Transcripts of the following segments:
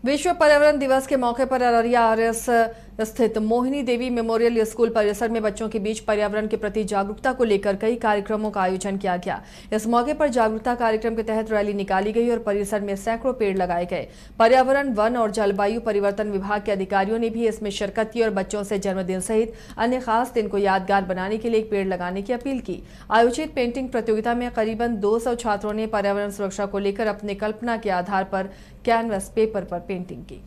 विश्व पर्यावरण दिवस के मौके पर अररिया आरएस स्थित मोहिनी देवी मेमोरियल स्कूल परिसर में बच्चों के बीच पर्यावरण के प्रति जागरूकता को लेकर कई कार्यक्रमों का आयोजन किया गया। इस मौके पर जागरूकता कार्यक्रम के तहत रैली निकाली गई और परिसर में सैकड़ों पेड़ लगाए गए। पर्यावरण, वन और जलवायु परिवर्तन विभाग के अधिकारियों ने भी इसमें शिरकत की और बच्चों से जन्मदिन सहित अन्य खास दिन को यादगार बनाने के लिए एक पेड़ लगाने की अपील की। आयोजित पेंटिंग प्रतियोगिता में करीबन 200 छात्रों ने पर्यावरण सुरक्षा को लेकर अपनी कल्पना के आधार पर कैनवस पेपर पर पेंटिंग की।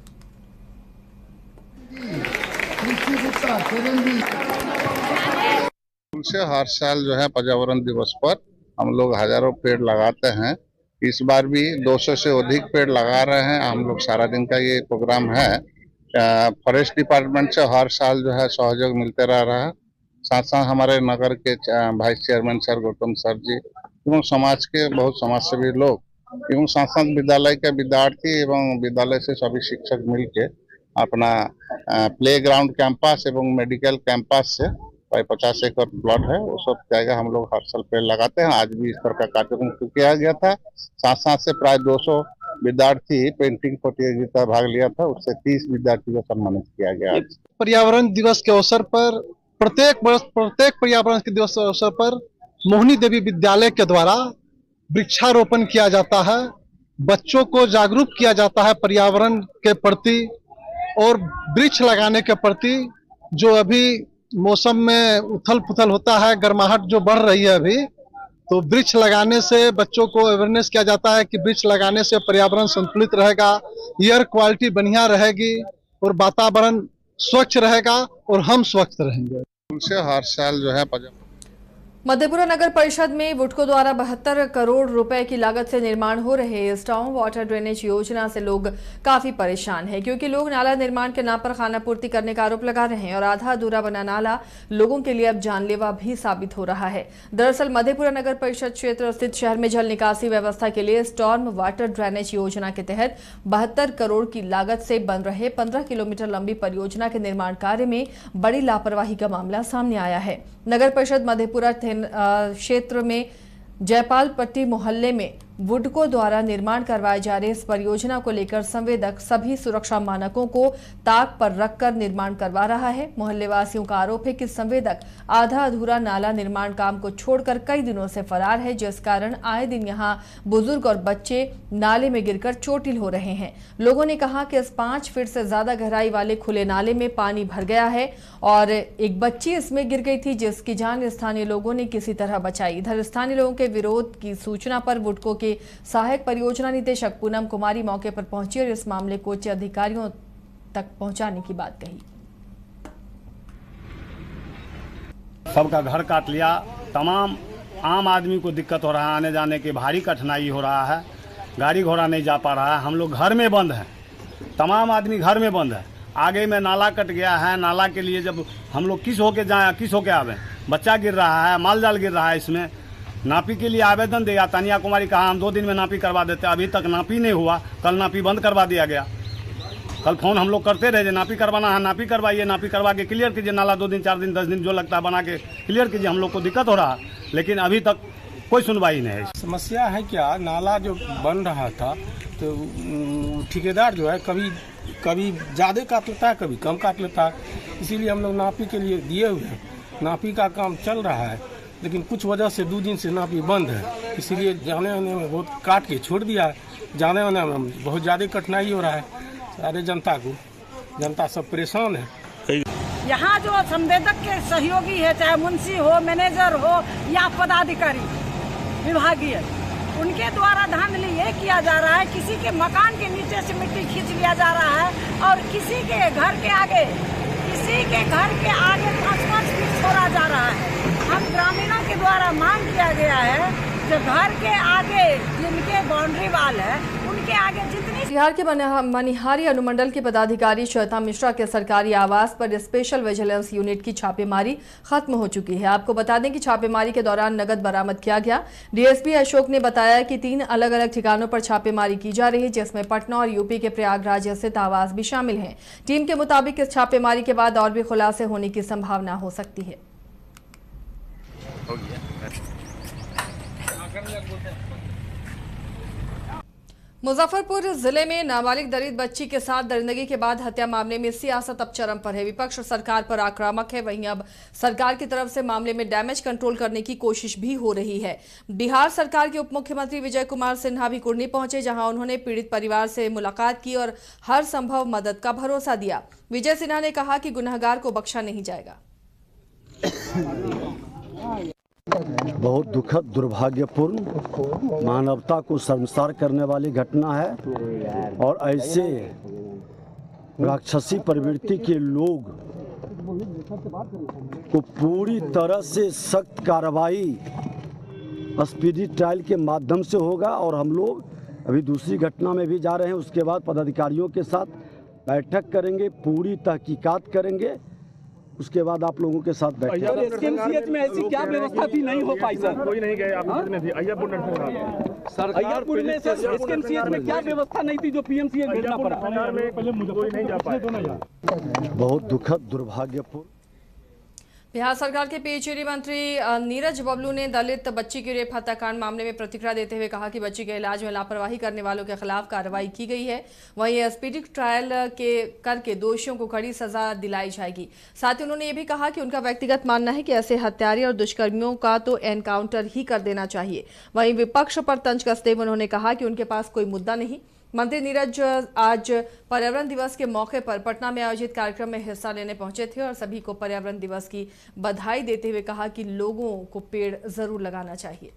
से हर साल जो है पर्यावरण दिवस पर हम लोग हजारों पेड़ लगाते हैं। इस बार भी 200 से अधिक पेड़ लगा रहे हैं। हम लोग सारा दिन का ये प्रोग्राम है। फॉरेस्ट डिपार्टमेंट से हर साल जो है सहयोग मिलते रह रहा है। साथ साथ हमारे नगर के vice chairman sir Gautam sir ji एवं समाज के बहुत समाजसेवी लोग एवं साथ साथ विद्यालय के विद्यार्थी एवं विद्यालय से सभी शिक्षक मिलके अपना प्लेग्राउंड कैंपस एवं मेडिकल कैंपस से 50 एकड़ प्लॉट है, वो सब जगह हम लोग हर साल पेड़ लगाते हैं। आज भी इस तरह का कार्यक्रम किया गया था। साथ साथ से प्राय 200 विद्यार्थी पेंटिंग प्रतियोगिता भाग लिया था, उससे 30 विद्यार्थी को सम्मानित किया गया। पर्यावरण दिवस के अवसर पर प्रत्येक पर्यावरण के दिवस के अवसर पर मोहिनी देवी विद्यालय के द्वारा वृक्षारोपण किया जाता है। बच्चों को जागरूक किया जाता है पर्यावरण के प्रति और वृक्ष लगाने के प्रति। जो अभी मौसम में उथल पुथल होता है, गर्माहट जो बढ़ रही है अभी, तो वृक्ष लगाने से बच्चों को अवेयरनेस किया जाता है कि वृक्ष लगाने से पर्यावरण संतुलित रहेगा, एयर क्वालिटी बढ़िया रहेगी और वातावरण स्वच्छ रहेगा और हम स्वच्छ रहेंगे। उनसे हर साल जो है मधेपुरा नगर परिषद में वुडको द्वारा 72 करोड़ रुपए की लागत से निर्माण हो रहे स्टॉर्म वाटर ड्रेनेज योजना से लोग काफी परेशान हैं, क्योंकि लोग नाला निर्माण के नाम पर खानापूर्ति करने का आरोप लगा रहे हैं और आधा अधूरा बना नाला लोगों के लिए अब जानलेवा भी साबित हो रहा है। दरअसल मधेपुरा नगर परिषद क्षेत्र स्थित शहर में जल निकासी व्यवस्था के लिए स्टॉर्म वाटर ड्रेनेज योजना के तहत 72 करोड़ की लागत से बन रहे 15 किलोमीटर लंबी परियोजना के निर्माण कार्य में बड़ी लापरवाही का मामला सामने आया है। नगर परिषद मधेपुरा क्षेत्र में जयपाल पट्टी मोहल्ले में वुडको द्वारा निर्माण करवाए जा रहे इस परियोजना को लेकर संवेदक सभी सुरक्षा मानकों को ताक पर रखकर निर्माण करवा रहा है। मोहल्ले वासियों का आरोप है कि संवेदक आधा अधूरा नाला निर्माण काम को छोड़कर कई दिनों से फरार है, जिस कारण आए दिन यहां बुजुर्ग और बच्चे नाले में गिरकर चोटिल हो रहे हैं। लोगों ने कहा कि इस 5 फीट से ज्यादा गहराई वाले खुले नाले में पानी भर गया है और एक बच्ची इसमें गिर गई थी, जिसकी जान स्थानीय लोगों ने किसी तरह बचाई। इधर स्थानीय लोगों के विरोध की सूचना पर वुडको के सहायक परियोजना निदेशक पूनम कुमारी मौके पर पहुंची और इस मामले को उच्च अधिकारियों तक पहुंचाने की बात कही। सबका घर काट लिया, तमाम आम आदमी को दिक्कत हो रहा है, आने जाने की भारी कठिनाई हो रहा है, गाड़ी घोड़ा नहीं जा पा रहा है। हम लोग घर में बंद हैं, तमाम आदमी घर में बंद है। आगे में नाला कट गया है, नाला के लिए जब हम लोग किस होके जाएं, किस होके आवे, बच्चा गिर रहा है, माल जाल गिर रहा है। इसमें नापी के लिए आवेदन दिया, तानिया कुमारी कहा हम 2 दिन में नापी करवा देते, अभी तक नापी नहीं हुआ। कल नापी बंद करवा दिया गया। कल फोन हम लोग करते रहे, नापी करवाना है नापी करवाइए, नापी करवा के क्लियर कीजिए, नाला 2 दिन 4 दिन 10 दिन जो लगता है बना के क्लियर कीजिए। हम लोग को दिक्कत हो रहा है, लेकिन अभी तक कोई सुनवाई नहीं है। समस्या है क्या, नाला जो बन रहा था तो ठेकेदार जो है कभी ज़्यादा काट लेता है, कभी कम काट लेता है। इसीलिए हम लोग नापी के लिए दिए हुए हैं, नापी का काम चल रहा है, लेकिन कुछ वजह से 2 दिन से नापी बंद है। इसीलिए जाने आने में बहुत काट के छोड़ दिया है, जाने आने में बहुत ज़्यादा कठिनाई हो रहा है सारे जनता सब परेशान है। यहाँ जो संवेदक के सहयोगी है, चाहे मुंशी हो, मैनेजर हो या पदाधिकारी विभागीय, उनके द्वारा धांधली ये किया जा रहा है, किसी के मकान के नीचे से मिट्टी खींच लिया जा रहा है और किसी के घर के आगे 5-5 फीट छोड़ा जा रहा है। हम ग्रामीणों के द्वारा मांग किया गया है जो घर के आगे जिनके बाउंड्री वाल है उनके आगे जितनी। बिहार के मनिहारी अनुमंडल के पदाधिकारी श्वेता मिश्रा के सरकारी आवास पर स्पेशल विजिलेंस यूनिट की छापेमारी खत्म हो चुकी है। आपको बता दें कि छापेमारी के दौरान नगद बरामद किया गया। डीएसपी अशोक ने बताया कि 3 अलग अलग ठिकानों पर छापेमारी की जा रही है, जिसमें पटना और यूपी के प्रयागराज स्थित आवास भी शामिल हैं। टीम के मुताबिक इस छापेमारी के बाद और भी खुलासे होने की संभावना हो सकती है। मुजफ्फरपुर जिले में नाबालिग दलित बच्ची के साथ दरिंदगी के बाद हत्या मामले में सियासत अब चरम पर है। विपक्ष सरकार पर आक्रामक है, वहीं अब सरकार की तरफ से मामले में डैमेज कंट्रोल करने की कोशिश भी हो रही है। बिहार सरकार के उप मुख्यमंत्री विजय कुमार सिन्हा भी कुर्नी पहुंचे, जहां उन्होंने पीड़ित परिवार से मुलाकात की और हर संभव मदद का भरोसा दिया। विजय सिन्हा ने कहा कि गुनहगार को बख्शा नहीं जाएगा। बहुत दुखद, दुर्भाग्यपूर्ण, मानवता को शर्मसार करने वाली घटना है और ऐसे राक्षसी प्रवृत्ति के लोग को पूरी तरह से सख्त कार्रवाई स्पीडी ट्रायल के माध्यम से होगा। और हम लोग अभी दूसरी घटना में भी जा रहे हैं, उसके बाद पदाधिकारियों के साथ बैठक करेंगे, पूरी तहकीकात करेंगे, उसके बाद आप लोगों के साथ बैठे। एसकेएमसीएच में ऐसी क्या व्यवस्था थी, नहीं हो पाई सर? कोई नहीं गए, आप कितने थे? अय्यरपुर अय्यरपुर में सर एसकेएमसीएच में क्या व्यवस्था नहीं थी जो पीएमसीएच भेजना पड़ा? कोई नहीं जा पाया। बहुत दुखद, दुर्भाग्यपूर्ण। बिहार सरकार के पीएचईडी मंत्री नीरज बबलू ने दलित बच्ची की रेप हत्याकांड मामले में प्रतिक्रिया देते हुए कहा कि बच्ची के इलाज में लापरवाही करने वालों के खिलाफ कार्रवाई की गई है, वहीं स्पीडी ट्रायल करके दोषियों को कड़ी सजा दिलाई जाएगी। साथ ही उन्होंने ये भी कहा कि उनका व्यक्तिगत मानना है कि ऐसे हत्यारे और दुष्कर्मियों का तो एनकाउंटर ही कर देना चाहिए। वहीं विपक्ष पर तंज कसते हुए उन्होंने कहा कि उनके पास कोई मुद्दा नहीं। मंत्री नीरज आज पर्यावरण दिवस के मौके पर पटना में आयोजित कार्यक्रम में हिस्सा लेने पहुंचे थे और सभी को पर्यावरण दिवस की बधाई देते हुए कहा कि लोगों को पेड़ जरूर लगाना चाहिए।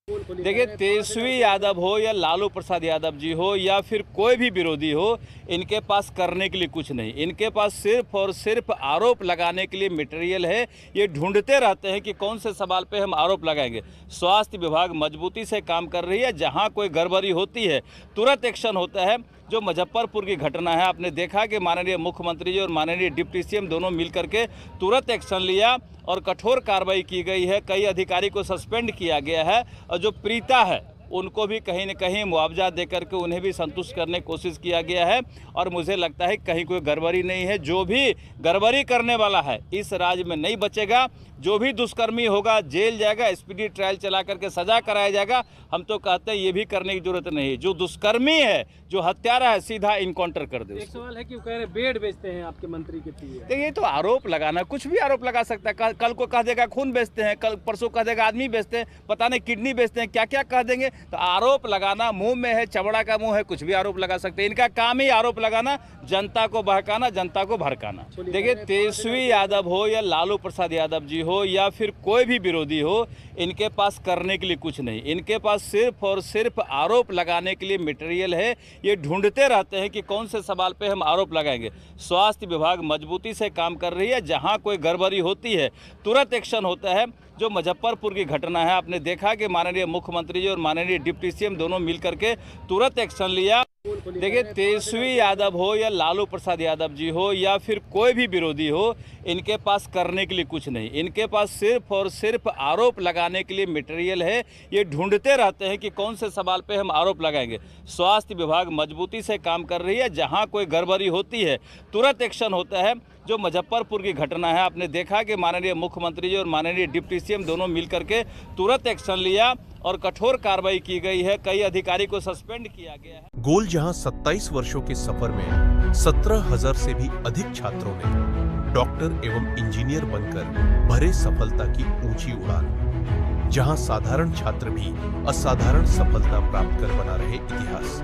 देखिए, तेजस्वी यादव हो या लालू प्रसाद यादव जी हो या फिर कोई भी विरोधी हो, इनके पास करने के लिए कुछ नहीं। इनके पास सिर्फ और सिर्फ आरोप लगाने के लिए मटेरियल है। ये ढूंढते रहते हैं कि कौन से सवाल पे हम आरोप लगाएंगे। स्वास्थ्य विभाग मजबूती से काम कर रही है, जहां कोई गड़बड़ी होती है तुरंत एक्शन होता है। जो मुजफ्फरपुर की घटना है, आपने देखा कि माननीय मुख्यमंत्री जी और माननीय डिप्टी सीएम दोनों मिलकर के तुरंत एक्शन लिया और कठोर कार्रवाई की गई है। कई अधिकारी को सस्पेंड किया गया है और जो पीड़िता है उनको भी कहीं न कहीं मुआवजा देकर के उन्हें भी संतुष्ट करने की कोशिश किया गया है। और मुझे लगता है कहीं कोई गड़बड़ी नहीं है। जो भी गड़बड़ी करने वाला है इस राज्य में नहीं बचेगा। जो भी दुष्कर्मी होगा जेल जाएगा, स्पीडी ट्रायल चला करके सजा कराया जाएगा। हम तो कहते हैं ये भी करने की जरूरत नहीं है। जो दुष्कर्मी है, जो हत्यारा है, सीधा इनकाउंटर कर दे। एक सवाल है कि वो कह रहे बेड बेचते हैं आपके मंत्री के लिए। देखिए, ये तो आरोप लगाना, कुछ भी आरोप लगा सकता है। कल को कह देगा खून बेचते हैं, कल परसों कह देगा आदमी बेचते हैं, पता नहीं किडनी बेचते हैं, क्या क्या कह देंगे। तो आरोप लगाना, मुंह में है, चमड़ा का मुंह है, कुछ भी आरोप लगा सकते हैं। इनका काम ही आरोप लगाना, जनता को बहकाना, जनता को भड़काना। देखिए, तेजस्वी यादव हो या लालू प्रसाद यादव जी हो या फिर कोई भी विरोधी हो, इनके पास करने के लिए कुछ नहीं। इनके पास सिर्फ और सिर्फ आरोप लगाने के लिए मटेरियल है। ये ढूंढते रहते हैं कि कौन से सवाल पे हम आरोप लगाएंगे। स्वास्थ्य विभाग मजबूती से काम कर रही है, जहां कोई गड़बड़ी होती है तुरंत एक्शन होता है। जो मुजफ्फरपुर की घटना है, आपने देखा कि माननीय मुख्यमंत्री जी और माननीय डिप्टी सीएम दोनों मिलकर के तुरंत एक्शन लिया। देखिए, तेजस्वी यादव हो या लालू प्रसाद यादव जी हो या फिर कोई भी विरोधी हो, इनके पास करने के लिए कुछ नहीं। इनके पास सिर्फ और सिर्फ आरोप लगाने के लिए मटेरियल है। ये ढूंढते रहते हैं कि कौन से सवाल पे हम आरोप लगाएंगे। स्वास्थ्य विभाग मजबूती से काम कर रही है, जहां कोई गड़बड़ी होती है तुरंत एक्शन होता है। जो मुजफ्फरपुर की घटना है, आपने देखा कि माननीय मुख्यमंत्री जी और माननीय डिप्टी सीएम दोनों मिलकर के तुरंत एक्शन लिया और कठोर कार्रवाई की गई है। कई अधिकारी को सस्पेंड किया गया है। गोल जहां 27 वर्षों के सफर में 17,000 से भी अधिक छात्रों ने डॉक्टर एवं इंजीनियर बनकर भरे सफलता की ऊंची उड़ान। जहां साधारण छात्र भी असाधारण सफलता प्राप्त कर बना रहे इतिहास।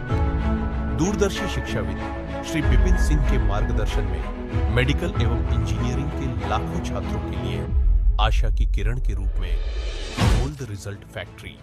दूरदर्शी शिक्षाविद श्री विपिन सिंह के मार्गदर्शन में मेडिकल एवं इंजीनियरिंग के लाखों छात्रों के लिए आशा की किरण के रूप में गोल्ड रिजल्ट फैक्ट्री